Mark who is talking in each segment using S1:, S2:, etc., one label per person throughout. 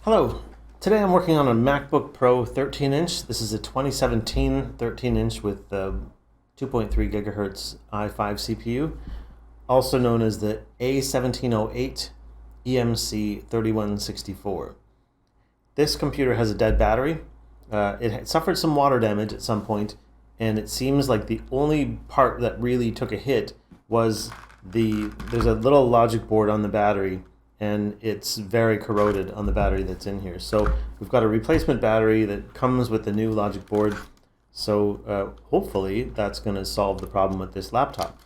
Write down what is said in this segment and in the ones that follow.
S1: Hello, today I'm working on a MacBook Pro 13-inch. This is a 2017 13-inch with 2.3 gigahertz i5 CPU, also known as the A1708 EMC 3164. This computer has a dead battery. It had suffered some water damage at some point, and it seems like the only part that really took a hit was there's a little logic board on the battery, and it's very corroded on the battery that's in here. So we've got a replacement battery that comes with the new logic board. So hopefully that's going to solve the problem with this laptop.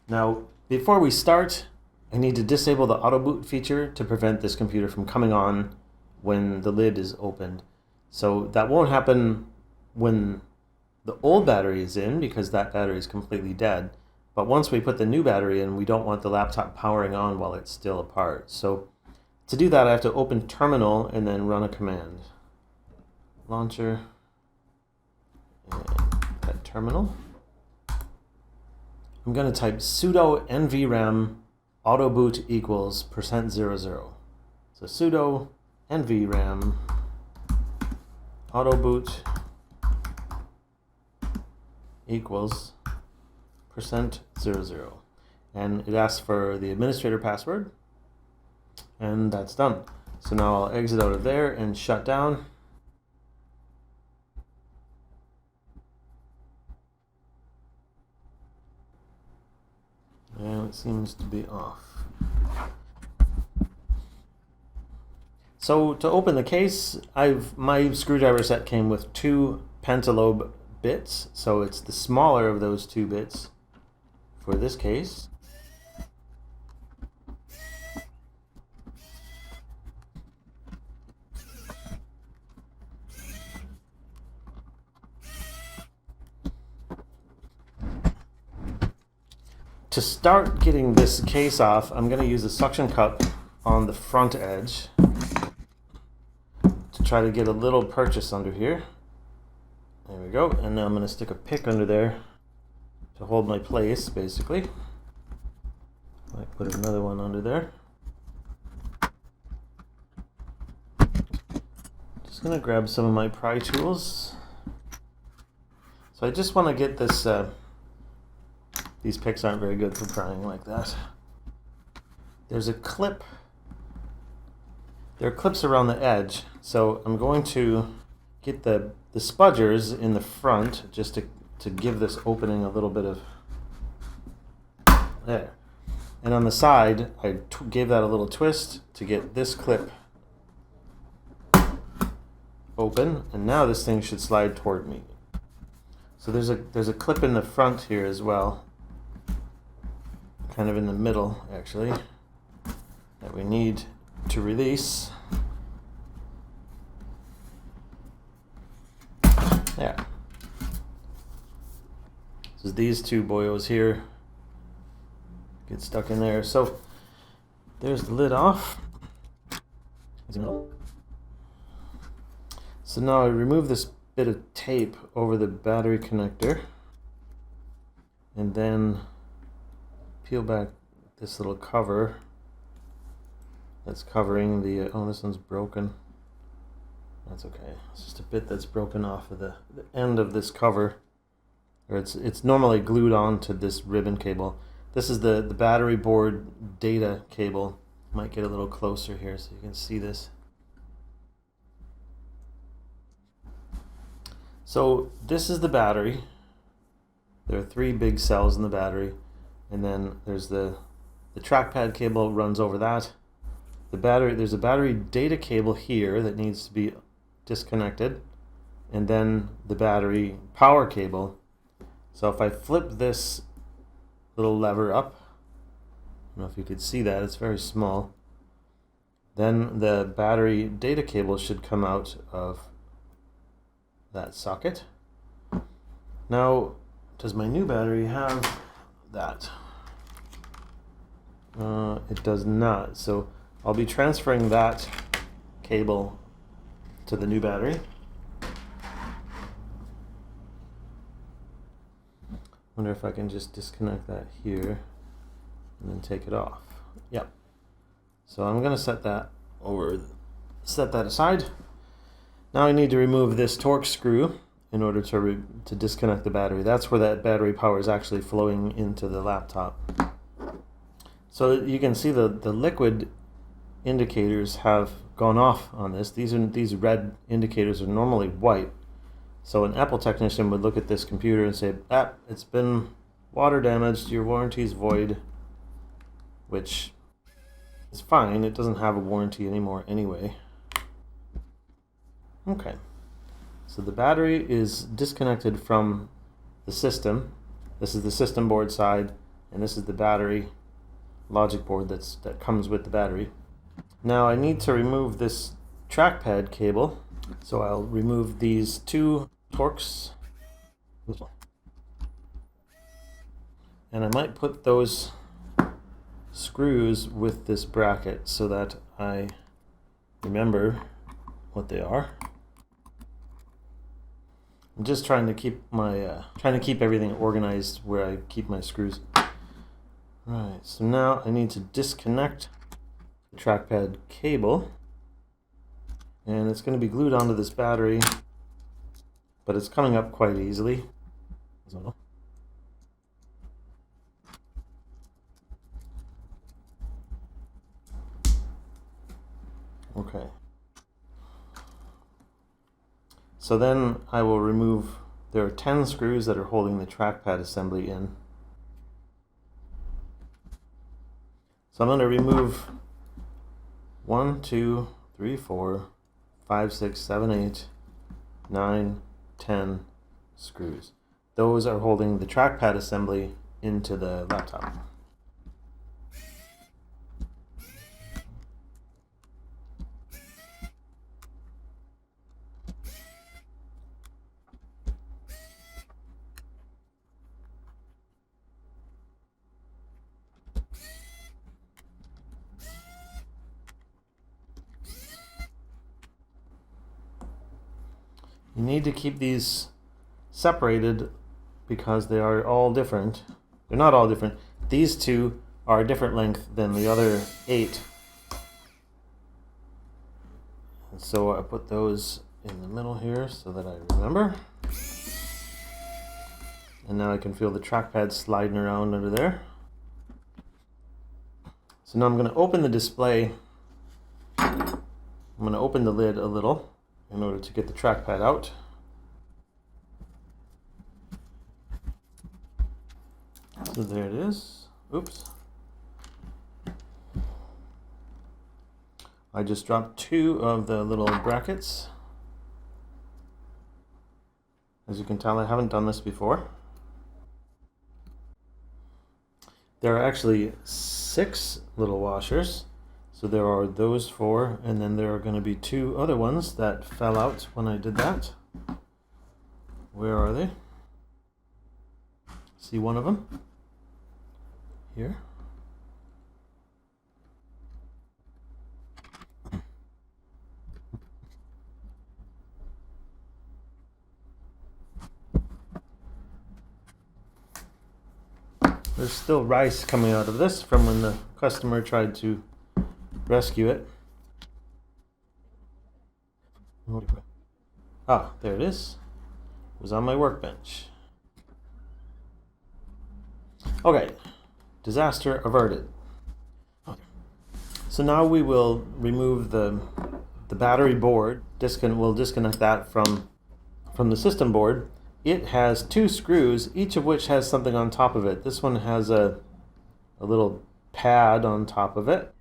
S1: Now, before we start, I need to disable the auto boot feature to prevent this computer from coming on when the lid is opened. So that won't happen when the old battery is in, because that battery is completely dead. But once we put the new battery in, we don't want the laptop powering on while it's still apart. So to do that, I have to open Terminal and then run a command. Launcher and that Terminal. I'm going to type sudo nvram autoboot equals %00. So sudo nvram autoboot equals %00, and it asks for the administrator password, and that's done. So now I'll exit out of there and shut down. And it seems to be off. So to open the case, my screwdriver set came with 2 pentalobe bits, so it's the smaller of those 2 bits for this case. To start getting this case off, I'm going to use a suction cup on the front edge to try to get a little purchase under here. There we go. And now I'm going to stick a pick under there to hold my place, basically. I put another one under there. Just going to grab some of my pry tools. So I just want to get this, these picks aren't very good for prying like that. There's a clip. There are clips around the edge, so I'm going to get the spudgers in the front just to give this opening a little bit of there. And on the side, I gave that a little twist to get this clip open, and now this thing should slide toward me. So there's a clip in the front here as well, kind of in the middle actually, that we need to release. Yeah. So these 2 boyos here get stuck in there. So there's the lid off. So now I remove this bit of tape over the battery connector, and then peel back this little cover that's covering the oh, this one's broken. That's okay. It's just a bit that's broken off of the end of this cover, or it's normally glued on to this ribbon cable. This is the battery board data cable. Might get a little closer here so you can see this. So this is the battery. There are 3 big cells in the battery, and then there's the trackpad cable runs over that. There's a battery data cable here that needs to be disconnected, and then the battery power cable. So if I flip this little lever up, I don't know if you could see that, it's very small, then the battery data cable should come out of that socket. Now, does my new battery have that? It does not, so I'll be transferring that cable to the new battery. Wonder if I can just disconnect that here and then take it off. Yep. So I'm going to set that over set that aside. Now I need to remove this Torx screw in order to disconnect the battery. That's where that battery power is actually flowing into the laptop. So you can see the liquid indicators have gone off on this. These red indicators are normally white. So an Apple technician would look at this computer and say, ah, it's been water damaged, your warranty is void, which is fine. It doesn't have a warranty anymore anyway. Okay, so the battery is disconnected from the system. This is the system board side, and this is the battery logic board that comes with the battery. Now I need to remove this trackpad cable, so I'll remove these two Torx, and I might put those screws with this bracket so that I remember what they are. I'm just trying to keep everything organized where I keep my screws. Right, so now I need to disconnect the trackpad cable, and it's going to be glued onto this battery, but it's coming up quite easily. Okay. So then I will remove, there are 10 screws that are holding the trackpad assembly in. So I'm going to remove 1, 2, 3, 4, 5, 6, 7, 8, 9, 10 screws. Those are holding the trackpad assembly into the laptop. You need to keep these separated because they are all different. They're not all different. These two are a different length than the other 8. And so I put those in the middle here so that I remember. And now I can feel the trackpad sliding around under there. So now I'm going to open the display. I'm going to open the lid a little in order to get the trackpad out. So there it is. Oops. I just dropped 2 of the little brackets. As you can tell, I haven't done this before. There are actually 6 little washers. So there are those 4, and then there are going to be 2 other ones that fell out when I did that. Where are they? See one of them? Here. There's still rice coming out of this from when the customer tried to rescue it. Ah, there it is. It was on my workbench. Okay, disaster averted. Okay. So now we will remove the battery board. We'll disconnect that from the system board. It has 2 screws, each of which has something on top of it. This one has a little pad on top of it.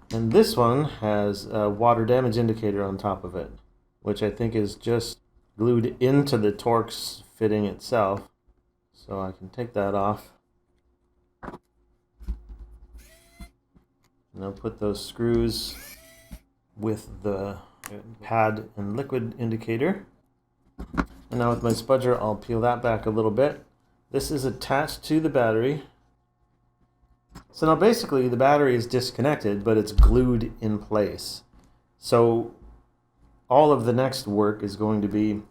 S1: And this one has a water damage indicator on top of it, which I think is just glued into the Torx fitting itself. So I can take that off. And I'll put those screws with the pad and liquid indicator. And now with my spudger, I'll peel that back a little bit. This is attached to the battery. So now basically the battery is disconnected, but it's glued in place. So all of the next work is going to be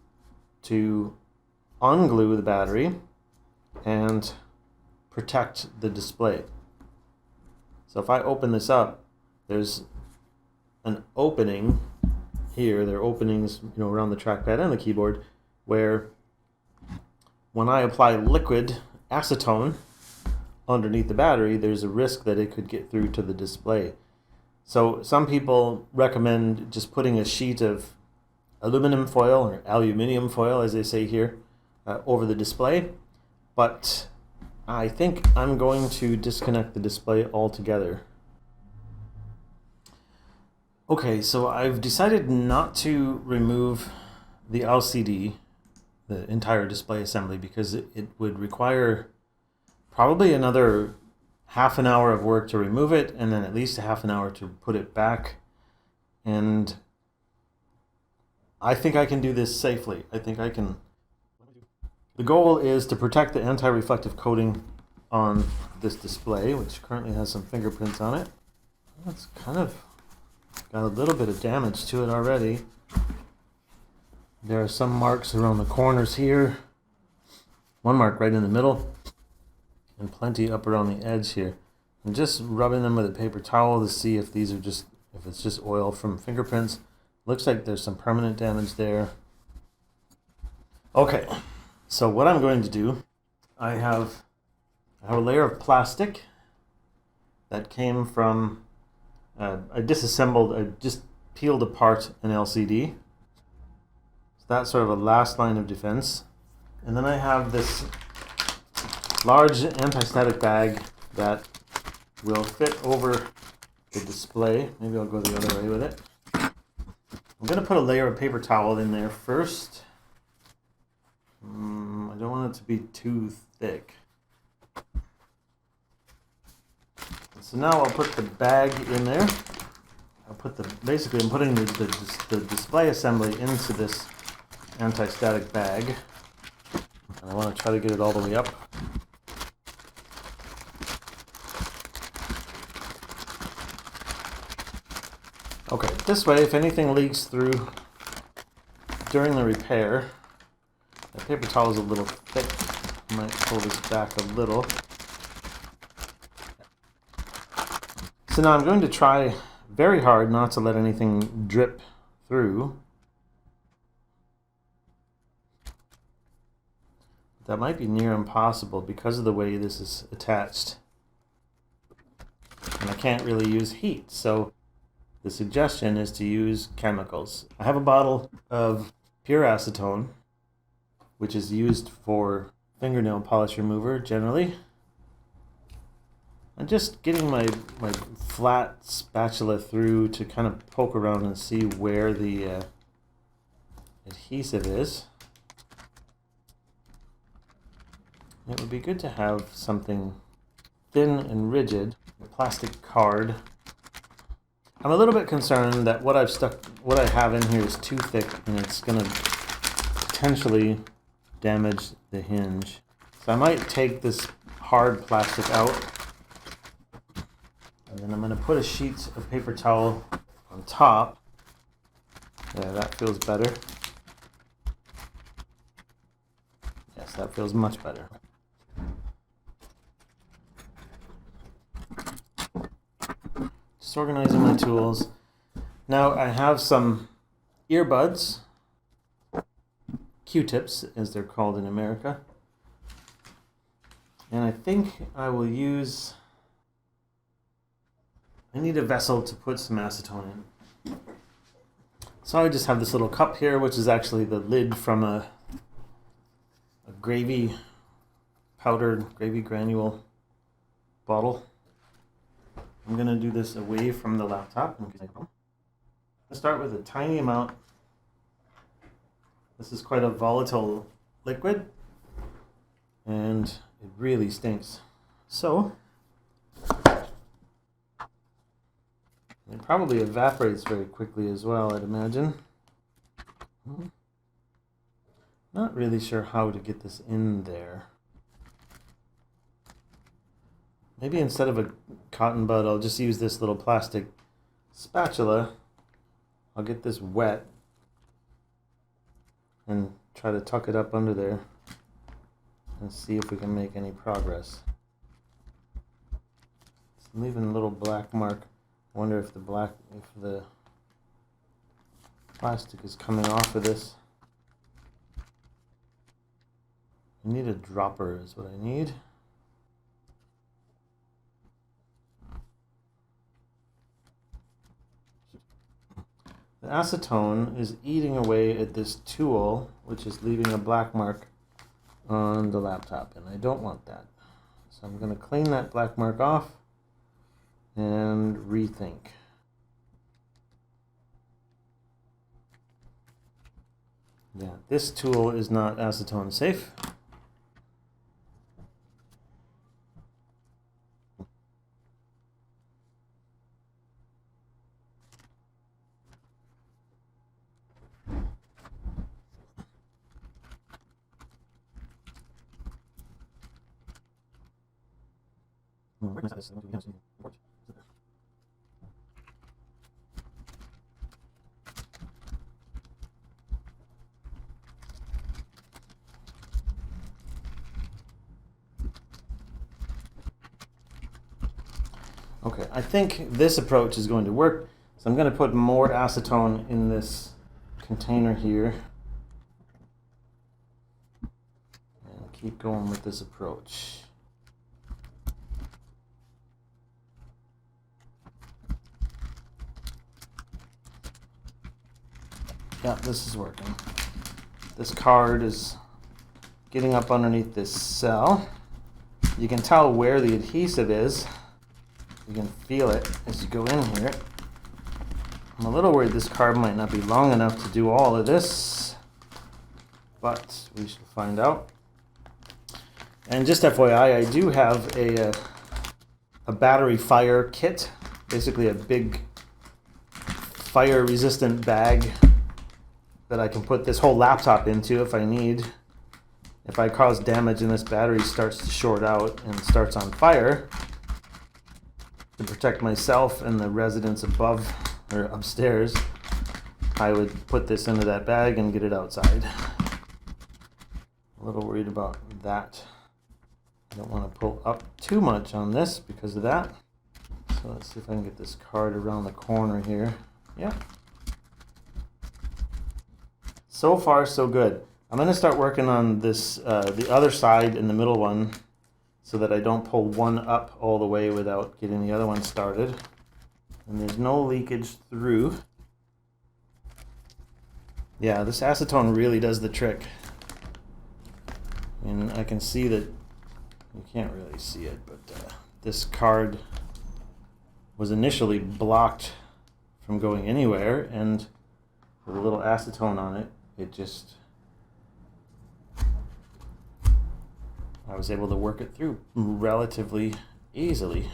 S1: to unglue the battery and protect the display. So if I open this up, there's an opening here. There are openings, around the trackpad and the keyboard, where when I apply liquid acetone underneath the battery, there's a risk that it could get through to the display. So some people recommend just putting a sheet of aluminum foil, or aluminium foil as they say here, over the display. But I think I'm going to disconnect the display altogether. Okay, so I've decided not to remove the LCD, the entire display assembly, because it would require probably another half an hour of work to remove it, and then at least a half an hour to put it back. And I think I can do this safely. I think I can. The goal is to protect the anti-reflective coating on this display, which currently has some fingerprints on it. It's kind of got a little bit of damage to it already. There are some marks around the corners here. One mark right in the middle, and plenty up around the edge here. I'm just rubbing them with a paper towel to see if these are if it's just oil from fingerprints. Looks like there's some permanent damage there. Okay, so what I'm going to do, I have a layer of plastic that came from, I just peeled apart an LCD. So that's sort of a last line of defense. And then I have this large anti-static bag that will fit over the display. Maybe I'll go the other way with it. I'm going to put a layer of paper towel in there first. I don't want it to be too thick. So now I'll put the bag in there. Basically I'm putting the display assembly into this anti-static bag. And I want to try to get it all the way up. Okay, this way, if anything leaks through during the repair, the paper towel is a little thick. I might pull this back a little. So now I'm going to try very hard not to let anything drip through. That might be near impossible because of the way this is attached. And I can't really use heat, so the suggestion is to use chemicals. I have a bottle of pure acetone, which is used for fingernail polish remover generally. I'm just getting my flat spatula through to kind of poke around and see where the adhesive is. It would be good to have something thin and rigid, a plastic card. I'm a little bit concerned that what I have in here is too thick and it's going to potentially damage the hinge. So I might take this hard plastic out, and then I'm going to put a sheet of paper towel on top. Yeah, that feels better. Yes, that feels much better. Just organizing my tools. Now I have some earbuds, Q-tips as they're called in America. And I think I will use, I need a vessel to put some acetone in. So I just have this little cup here, which is actually the lid from a gravy, powdered gravy granule bottle. I'm going to do this away from the laptop. Let's start with a tiny amount. This is quite a volatile liquid, and it really stinks. So, it probably evaporates very quickly as well, I'd imagine. Not really sure how to get this in there. Maybe instead of a cotton bud, I'll just use this little plastic spatula. I'll get this wet and try to tuck it up under there and see if we can make any progress. It's leaving a little black mark. I wonder if the Plastic is coming off of this. I need a dropper is what I need. The acetone is eating away at this tool, which is leaving a black mark on the laptop, and I don't want that. So I'm going to clean that black mark off and rethink. Yeah, this tool is not acetone safe. Okay, I think this approach is going to work. So I'm going to put more acetone in this container here. And keep going with this approach. Yeah, this is working. This card is getting up underneath this cell. You can tell where the adhesive is. You can feel it as you go in here. I'm a little worried this card might not be long enough to do all of this, but we shall find out. And just FYI, I do have a battery fire kit, basically a big fire-resistant bag that I can put this whole laptop into if I need. If I cause damage and this battery starts to short out and starts on fire, to protect myself and the residents above or upstairs, I would put this into that bag and get it outside. A little worried about that. I don't want to pull up too much on this because of that. So let's see if I can get this card around the corner here. Yeah. So far, so good. I'm going to start working on this, the other side and the middle one, so that I don't pull one up all the way without getting the other one started. And there's no leakage through. Yeah, this acetone really does the trick. And I can see that, you can't really see it, but this card was initially blocked from going anywhere, and with a little acetone on it, it just, I was able to work it through relatively easily.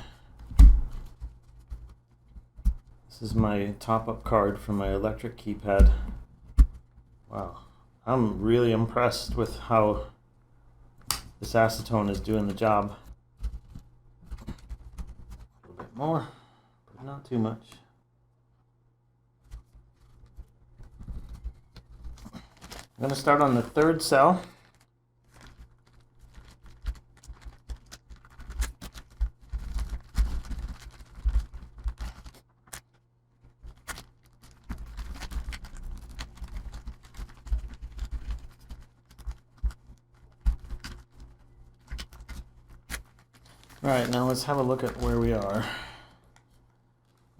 S1: This is my top-up card from my electric keypad. Wow, I'm really impressed with how this acetone is doing the job. A little bit more, but not too much. I'm going to start on the third cell. Alright, now let's have a look at where we are.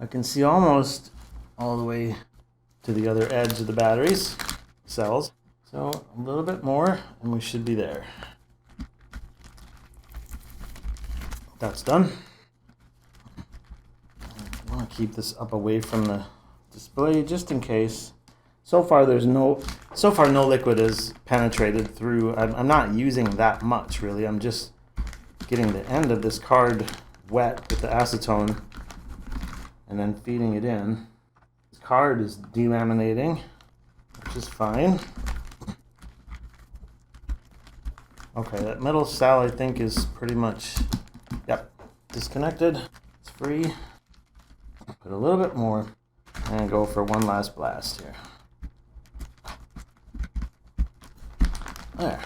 S1: I can see almost all the way to the other edge of the batteries cells. So a little bit more and we should be there. That's done. I want to keep this up away from the display just in case. So far no liquid has penetrated through. I'm not using that much really. I'm just getting the end of this card wet with the acetone and then feeding it in. This card is delaminating, which is fine. Okay, that middle cell I think is pretty much, yep, disconnected. It's free. Put a little bit more and go for one last blast here. There.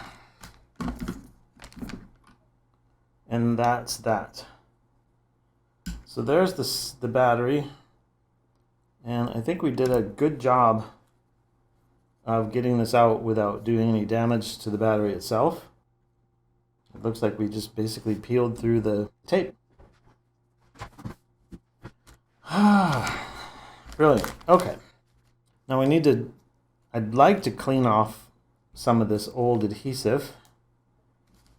S1: And that's that. So there's the battery, and I think we did a good job of getting this out without doing any damage to the battery itself. It looks like we just basically peeled through the tape. Brilliant. Okay. Now I'd like to clean off some of this old adhesive.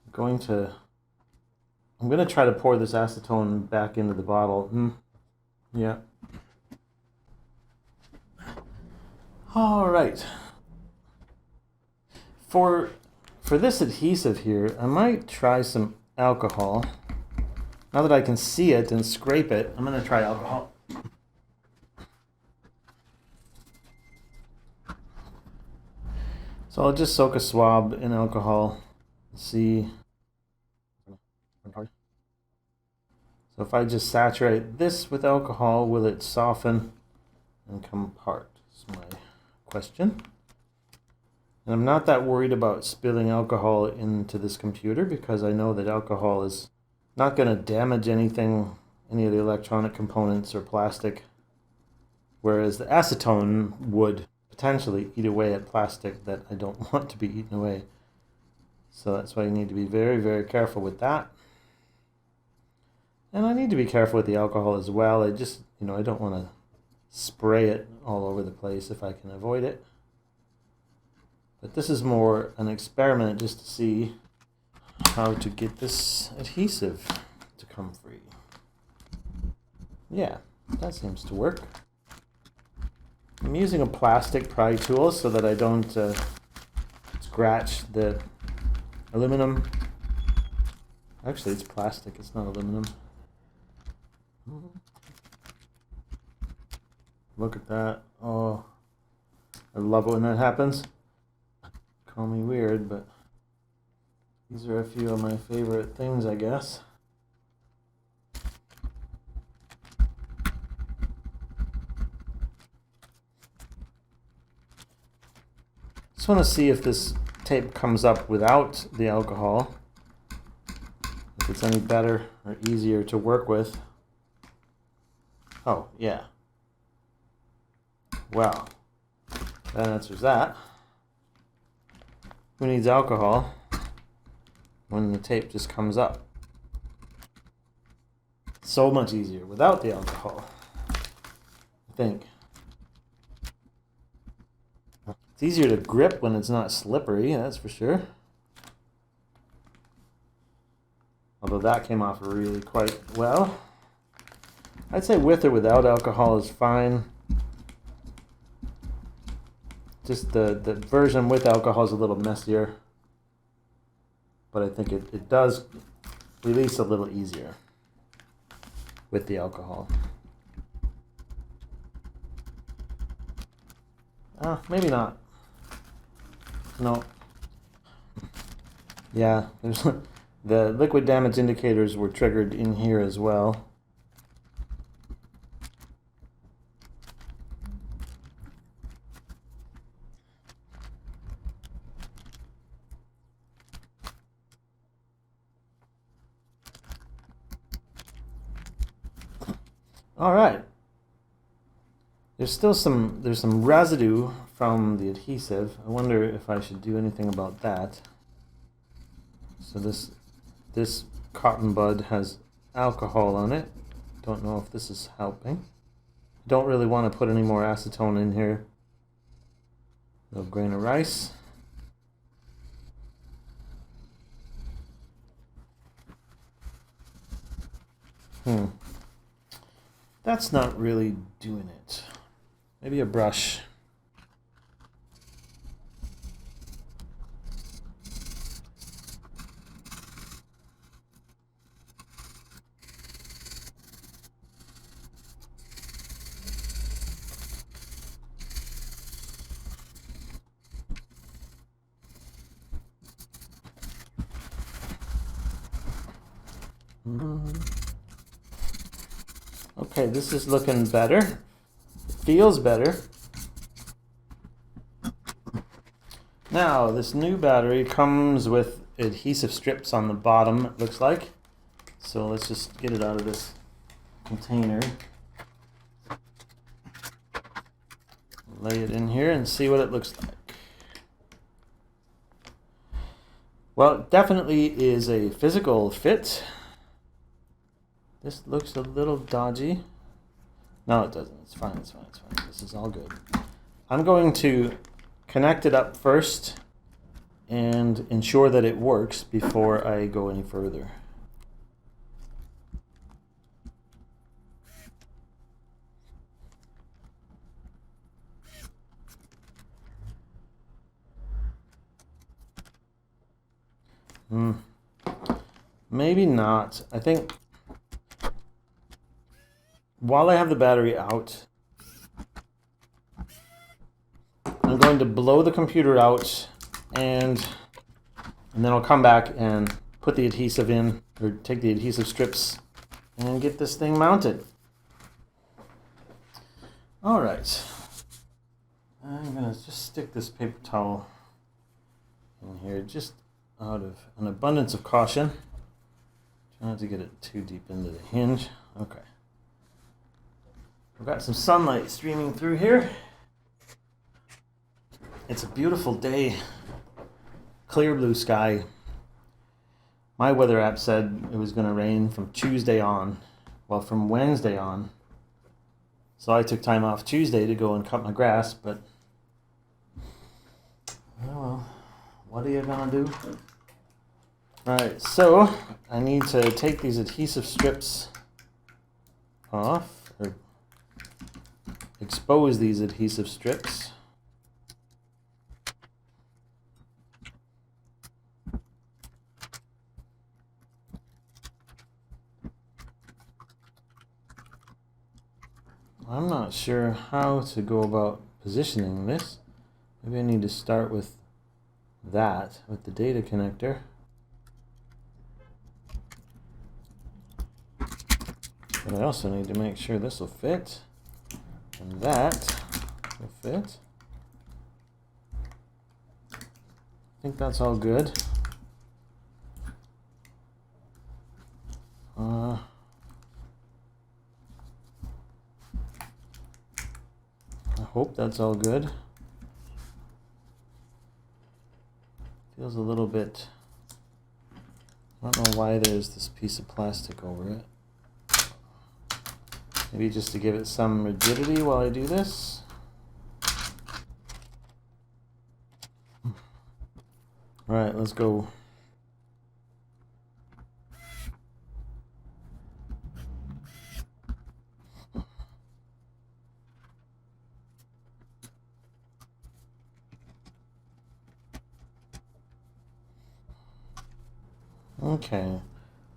S1: I'm going to try to pour this acetone back into the bottle. Yeah. All right. For this adhesive here, I might try some alcohol. Now that I can see it and scrape it, I'm going to try alcohol. So I'll just soak a swab in alcohol. See. So if I just saturate this with alcohol, will it soften and come apart? That's my question. And I'm not that worried about spilling alcohol into this computer because I know that alcohol is not going to damage anything, any of the electronic components or plastic, whereas the acetone would potentially eat away at plastic that I don't want to be eaten away. So that's why you need to be very, very careful with that. And I need to be careful with the alcohol as well. I just, I don't want to spray it all over the place if I can avoid it. But this is more an experiment just to see how to get this adhesive to come free. Yeah, that seems to work. I'm using a plastic pry tool so that I don't scratch the aluminum. Actually, it's plastic, it's not aluminum. Look at that. Oh, I love it when that happens. Call me weird, but these are a few of my favorite things, I guess. Just want to see if this tape comes up without the alcohol, if it's any better or easier to work with. Oh, yeah. Well, that answers that. Who needs alcohol when the tape just comes up? So much easier without the alcohol, I think. It's easier to grip when it's not slippery, that's for sure. Although that came off really quite well. I'd say with or without alcohol is fine. Just the version with alcohol is a little messier. But I think it does release a little easier with the alcohol. Maybe not. No. Yeah, there's the liquid damage indicators were triggered in here as well. All right. There's some residue from the adhesive. I wonder if I should do anything about that. So this cotton bud has alcohol on it. Don't know if this is helping. Don't really want to put any more acetone in here. No grain of rice. That's not really doing it. Maybe a brush. Okay, this is looking better. It feels better. Now, this new battery comes with adhesive strips on the bottom, it looks like. So let's just get it out of this container. Lay it in here and see what it looks like. Well, it definitely is a physical fit. This looks a little dodgy. No, it doesn't. It's fine, it's fine, it's fine. This is all good. I'm going to connect it up first and ensure that it works before I go any further. Maybe not. I think while I have the battery out, I'm going to blow the computer out and then I'll come back and put the adhesive in, or take the adhesive strips and get this thing mounted. All right. I'm gonna just stick this paper towel in here just out of an abundance of caution. Try not to get it too deep into the hinge. Okay. We've got some sunlight streaming through here. It's a beautiful day. Clear blue sky. My weather app said it was going to rain from Tuesday on. Well, from Wednesday on. So I took time off Tuesday to go and cut my grass, but oh well, what are you going to do? Alright, so I need to take these adhesive strips off, or expose these adhesive strips. I'm not sure how to go about positioning this. Maybe I need to start with that, with the data connector. But I also need to make sure this will fit, and that will fit. I think that's all good. I hope that's all good. Feels a little bit, I don't know why there's this piece of plastic over it. Maybe just to give it some rigidity while I do this. Alright, let's go. Okay,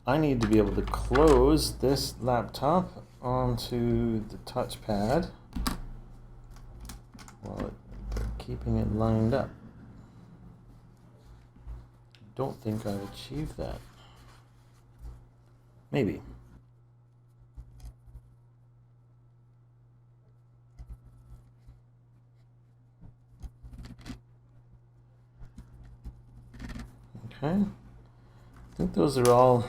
S1: I need to be able to close this laptop onto the touchpad while keeping it lined up. Don't think I've achieved that. Maybe. Okay. I think those are all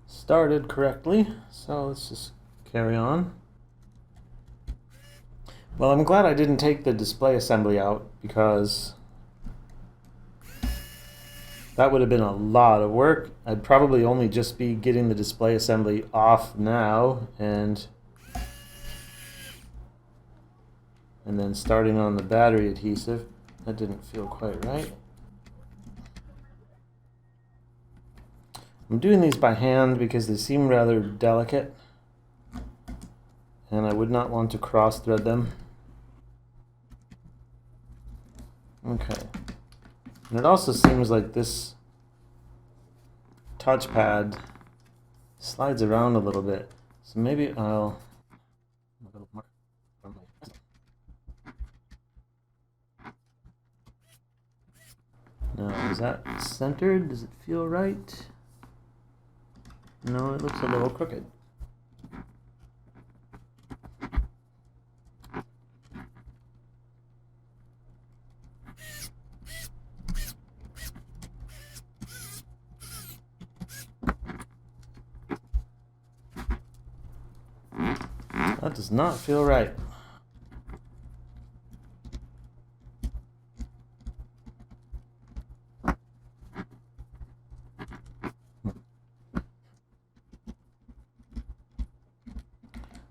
S1: started correctly, so let's just carry on. Well, I'm glad I didn't take the display assembly out, because that would have been a lot of work. I'd probably only just be getting the display assembly off now and then starting on the battery adhesive. That didn't feel quite right. I'm doing these by hand because they seem rather delicate, and I would not want to cross thread them. Okay. And it also seems like this touchpad slides around a little bit. So maybe I'll... Now, is that centered? Does it feel right? No, it looks a little crooked. That does not feel right.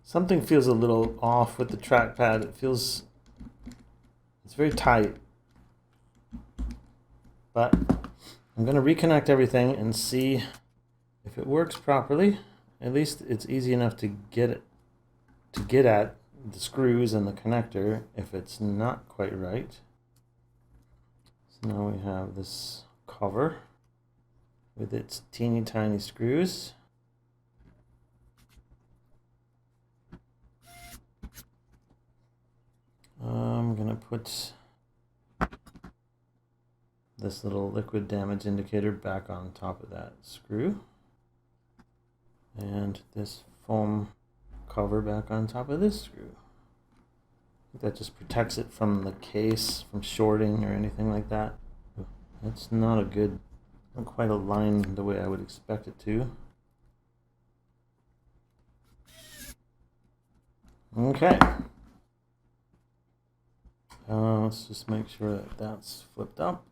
S1: Something feels a little off with the trackpad. It's very tight. But I'm going to reconnect everything and see if it works properly. At least it's easy enough to get at the screws and the connector if it's not quite right. So now we have this cover with its teeny tiny screws. I'm going to put this little liquid damage indicator back on top of that screw, and this foam cover back on top of this screw. I think that just protects it from the case, from shorting or anything like that. That's not quite aligned the way I would expect it to. Okay. Let's just make sure that that's flipped up.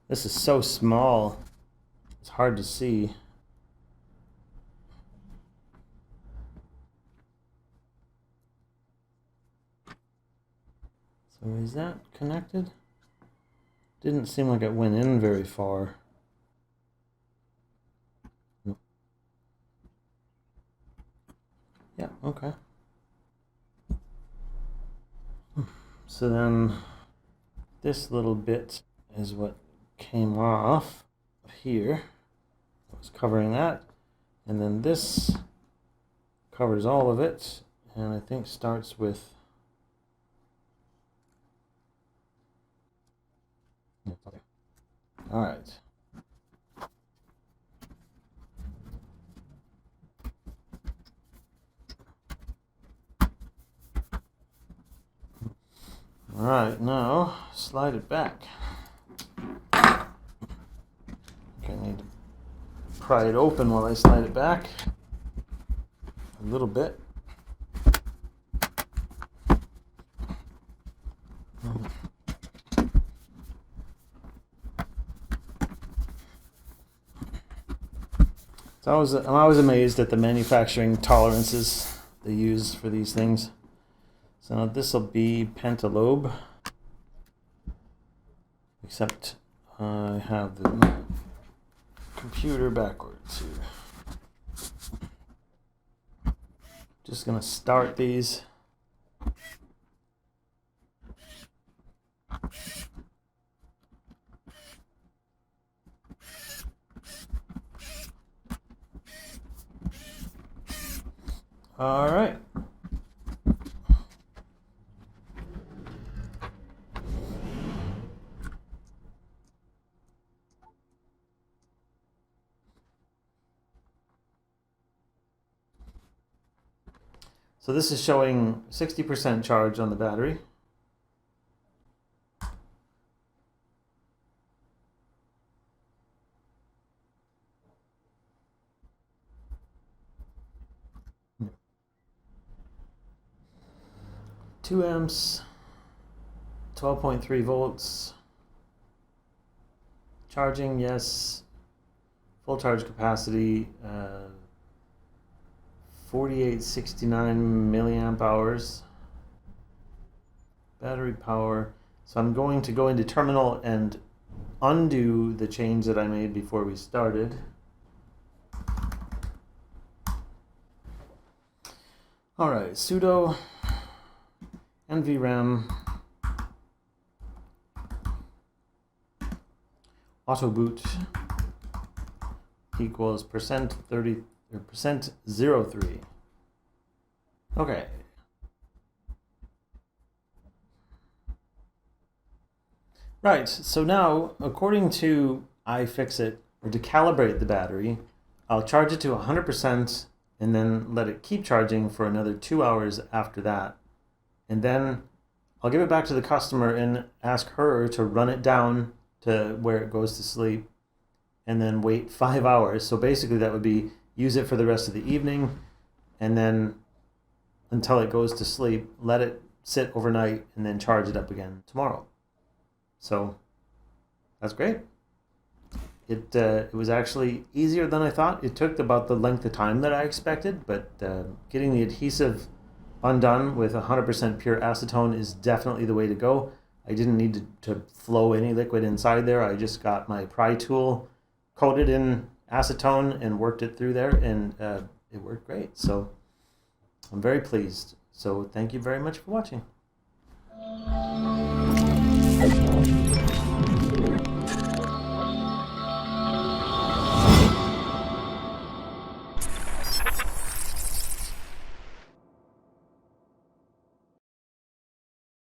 S1: This is so small, it's hard to see. So is that connected? Didn't seem like it went in very far. Yeah, okay. So then this little bit is what came off here. I was covering that. And then this covers all of it. And I think starts with... All right. All right, now slide it back. Okay, I need to pry it open while I slide it back a little bit. So I'm always amazed at the manufacturing tolerances they use for these things. So now this will be pentalobe, except I have the computer backwards here. Just gonna start these. All right. So this is showing 60% charge on the battery. Two amps, 12.3 volts. Charging, yes. Full charge capacity, 4869 milliamp hours. Battery power. So I'm going to go into terminal and undo the change that I made before we started. All right, sudo nvram auto boot equals %30 or %03. Okay. Right, so now, according to iFixit, or to calibrate the battery, I'll charge it to 100% and then let it keep charging for another 2 hours after that. And then I'll give it back to the customer and ask her to run it down to where it goes to sleep and then wait 5 hours. So basically that would be use it for the rest of the evening and then until it goes to sleep, let it sit overnight and then charge it up again tomorrow. So that's great. It was actually easier than I thought. It took about the length of time that I expected, but getting the adhesive undone with 100% pure acetone is definitely the way to go. I didn't need to flow any liquid inside there. I just got my pry tool coated in acetone and worked it through there, and it worked great. So I'm very pleased. So thank you very much for watching.